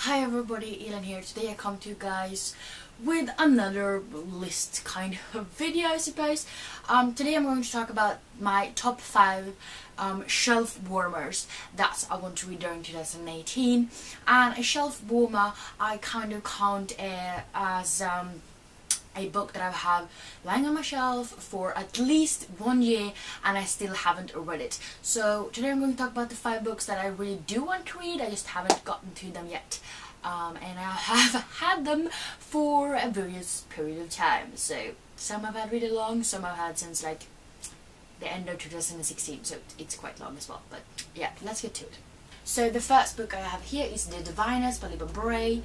Hi everybody, Elin here. Today I come to you guys with another list kind of video, I suppose. Today I'm going to talk about my top 5 shelf warmers that I want to read during 2018. And a shelf warmer I kind of count as a book that I've had lying on my shelf for at least 1 year and I still haven't read it. So today I'm going to talk about the 5 books that I really do want to read, I just haven't gotten to them yet. And I have had them for a various period of time. So some I've had really long, some I've had since like the end of 2016, so it's quite long as well. But yeah, let's get to it. So the first book I have here is The Diviners by Libba Bray.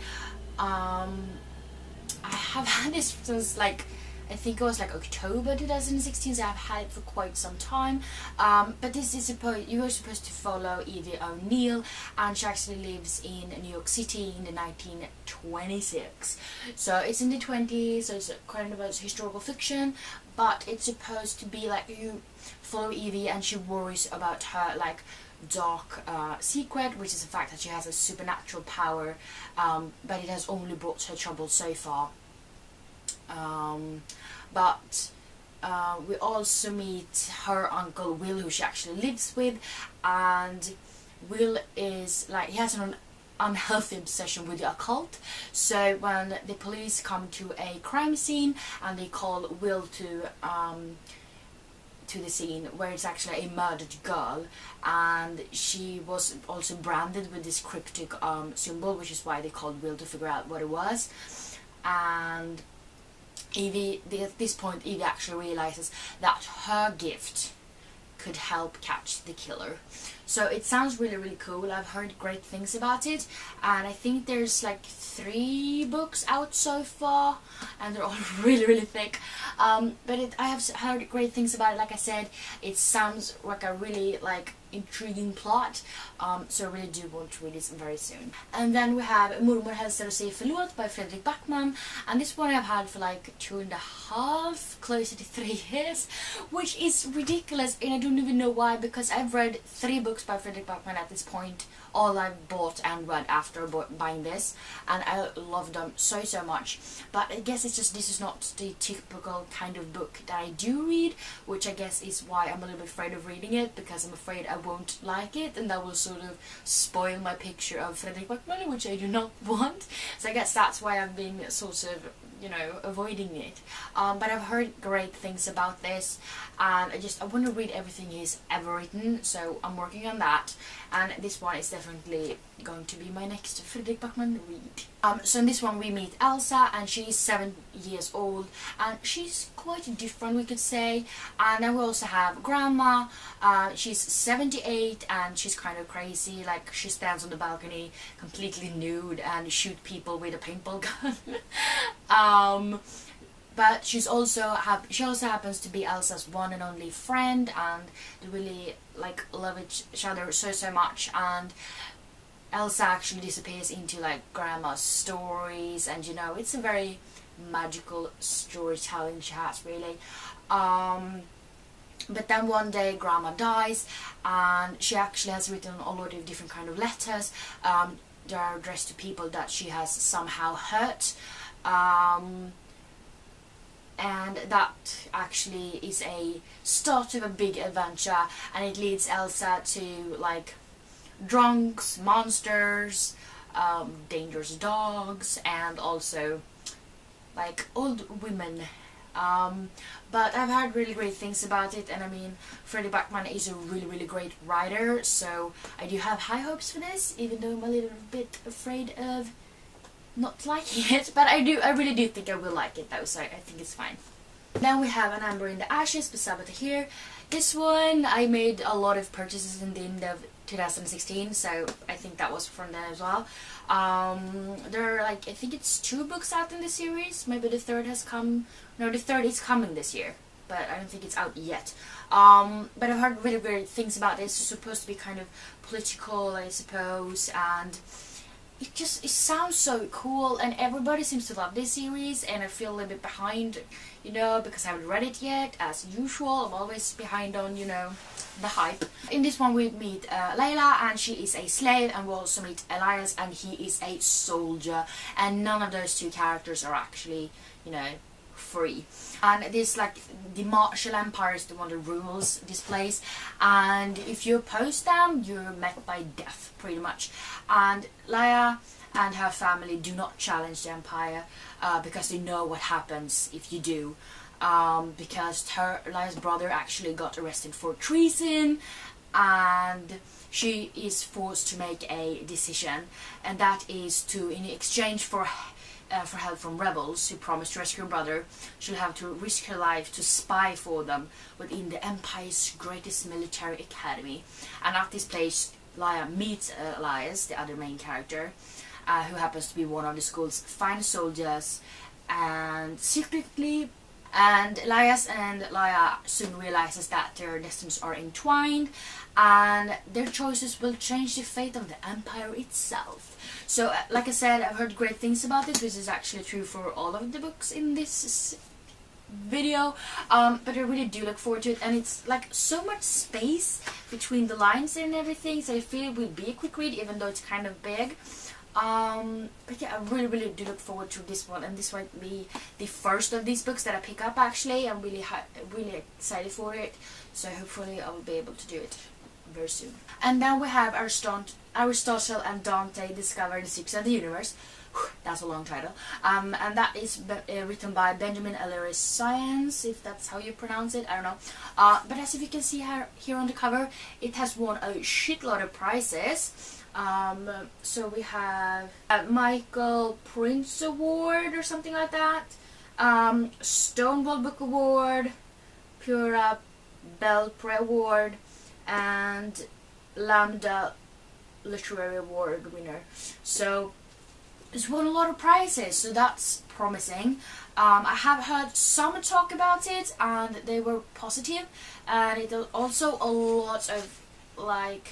I have had this since like I think it was like October 2016, so I've had it for quite some time. But this is you are supposed to follow Evie O'Neill, and she actually lives in New York City in the 1926. So it's in the 20s, so it's kind of a historical fiction, but it's supposed to be like you follow Evie and she worries about her like dark secret, which is the fact that she has a supernatural power, but it has only brought her trouble so far. But we also meet her uncle Will, who she actually lives with, and Will is like, he has an unhealthy obsession with the occult. So when the police come to a crime scene and they call Will to the scene where it's actually a murdered girl, and she was also branded with this cryptic symbol, which is why they called Will to figure out what it was. And Evie, at this point, Evie actually realizes that her gift could help catch the killer. So it sounds really, really cool. I've heard great things about it, and I think there's like 3 books out so far, and they're all really, really thick. But I have heard great things about it. Like I said, it sounds like a really like intriguing plot, so I really do want to read this very soon. And then we have Mormor hälsar och säger förlåt by Fredrik Backman, and this one I've had for like 2.5, closer to 3 years, which is ridiculous, and I don't even know why, because I've read 3 books by Fredrik Backman at this point, all I've bought and read after buying this, and I love them so much. But I guess it's just this is not the typical kind of book that I do read, which I guess is why I'm a little bit afraid of reading it, because I'm afraid I won't like it and that will sort of spoil my picture of Fredrik Backman, which I do not want. So I guess that's why I've been sort of, you know, avoiding it. But I've heard great things about this, and I want to read everything he's ever written, so I'm working on that, and this one is definitely going to be my next Fredrik Backman read. So in this one we meet Elsa, and she's 7 years old, and she's quite different, we could say. And then we also have Grandma. She's 78 and she's kind of crazy, like she stands on the balcony completely nude and shoot people with a paintball gun. But she also happens to be Elsa's one and only friend, and they really like love each other so much. And Elsa actually disappears into like Grandma's stories, and you know, it's a very magical storytelling she has, really. But then one day Grandma dies, and she actually has written a lot of different kind of letters. They are addressed to people that she has somehow hurt. And that actually is a start of a big adventure, and it leads Elsa to like drunks, monsters, dangerous dogs, and also like old women. But I've heard really great things about it, and I mean, Fredrik Backman is a really great writer, so I do have high hopes for this, even though I'm a little bit afraid of not liking it. But I really do think I will like it though, so I think it's fine. Then we have An Amber in the Ashes by Sabata here. This one I made a lot of purchases in the end of 2016, so I think that was from then as well. There are like, I think it's 2 books out in the series. Maybe the 3rd has come. No, the 3rd is coming this year, but I don't think it's out yet. But I've heard really great things about this. It's supposed to be kind of political, I suppose, and it sounds so cool, and everybody seems to love this series, and I feel a little bit behind, you know, because I haven't read it yet. As usual, I'm always behind on, you know, the hype. In this one we meet Layla, and she is a slave, and we also meet Elias, and he is a soldier, and none of those two characters are actually, you know, free. And this, like, the martial empire is the one that rules this place, and if you oppose them, you're met by death, pretty much. And Leia and her family do not challenge the empire because they know what happens if you do. Because Leia's brother actually got arrested for treason, and she is forced to make a decision, and that is to, in exchange for help from rebels who promised to rescue her brother, she'll have to risk her life to spy for them within the Empire's greatest military academy. And at this place, Leia meets Elias, the other main character, who happens to be one of the school's finest soldiers, and secretly, and Elias and Leia soon realizes that their destinies are entwined, and their choices will change the fate of the Empire itself. So, like I said, I've heard great things about this, which is actually true for all of the books in this video, but I really do look forward to it, and it's like so much space between the lines and everything, so I feel it will be a quick read, even though it's kind of big. But yeah, I really do look forward to this one, and this might be the first of these books that I pick up. Actually, I'm really excited for it, so hopefully I will be able to do it very soon. And then we have Aristotle and Dante Discover the Secrets of the Universe. That's a long title, and that is written by Benjamin Ellery Science, if that's how you pronounce it, I don't know. But as if you can see here on the cover, it has won a shitload of prizes. So we have a Michael Prince Award or something like that, Stonewall Book Award, Pura Belpre Award, and Lambda Literary Award winner. So it's won a lot of prizes, so that's promising. I have heard some talk about it, and they were positive, and it also a lot of, like,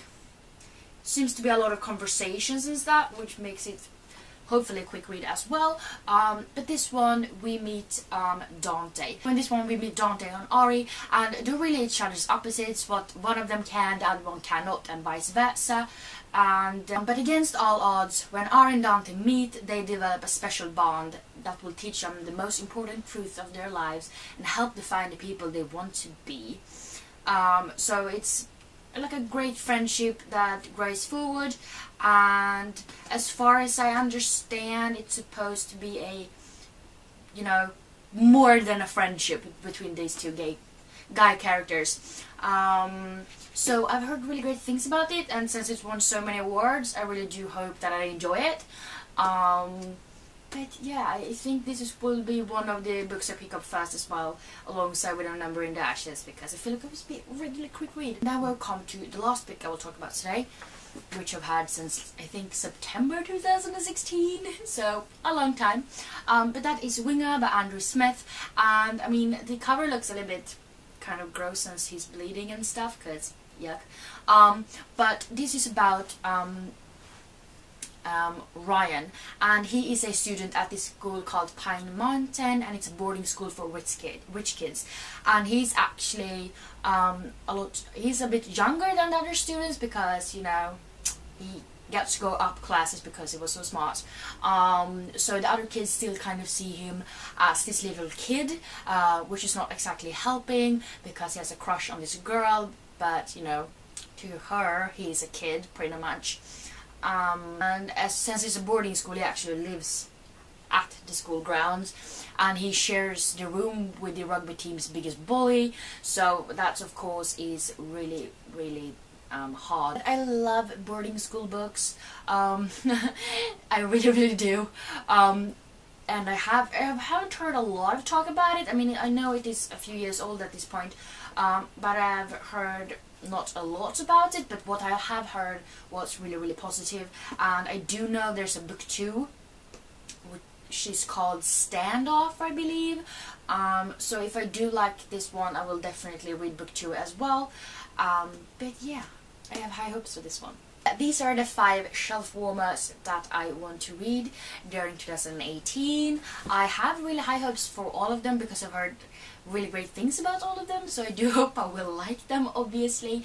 seems to be a lot of conversations and stuff, which makes it hopefully a quick read as well. But this one we meet Dante. In this one we meet Dante and Ari, and they're really each other's opposites. What one of them can, the other one cannot, and vice versa. And but against all odds, when Ari and Dante meet, they develop a special bond that will teach them the most important truths of their lives and help define the people they want to be. So it's like a great friendship that grows forward, and as far as I understand, it's supposed to be a, you know, more than a friendship between these two guy characters. So I've heard really great things about it, and since it's won so many awards, I really do hope that I enjoy it. But yeah, I think will be one of the books I pick up fast as well, alongside with A Number in the Ashes, because I feel like it was a really quick read. Now we'll come to the last book I will talk about today, which I've had since, I think, September 2016, so a long time. But that is Winger by Andrew Smith, and I mean, the cover looks a little bit kind of gross since he's bleeding and stuff, because yuck. But this is about Ryan, and he is a student at this school called Pine Mountain, and it's a boarding school for rich kids. And he's actually he's a bit younger than the other students, because, you know, he gets to go up classes because he was so smart. So the other kids still kind of see him as this little kid, which is not exactly helping, because he has a crush on this girl, but, you know, to her he's a kid pretty much. And since it's a boarding school, he actually lives at the school grounds, and he shares the room with the rugby team's biggest bully, so that of course is really hard. I love boarding school books. I really do. And I haven't heard a lot of talk about it. I mean, I know it is a few years old at this point, but I've heard not a lot about it, but what I have heard was really positive. And I do know there's a book 2, which is called Standoff, I believe. So if I do like this one, I will definitely read book 2 as well. But yeah, I have high hopes for this one. These are the 5 shelf warmers that I want to read during 2018. I have really high hopes for all of them because I've heard really great things about all of them, so I do hope I will like them, obviously.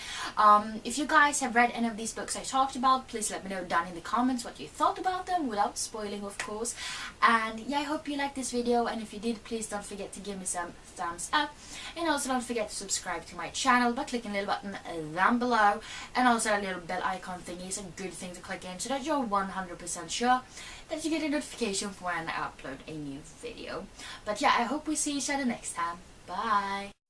If you guys have read any of these books I talked about, please let me know down in the comments what you thought about them, without spoiling of course. And yeah, I hope you liked this video, and if you did, please don't forget to give me some thumbs up, and also don't forget to subscribe to my channel by clicking the little button down below, and also that little bell icon thingy is a good thing to click in so that you're 100% sure that you get a notification for when I upload a new video. But yeah, I hope we see each other next time. Bye!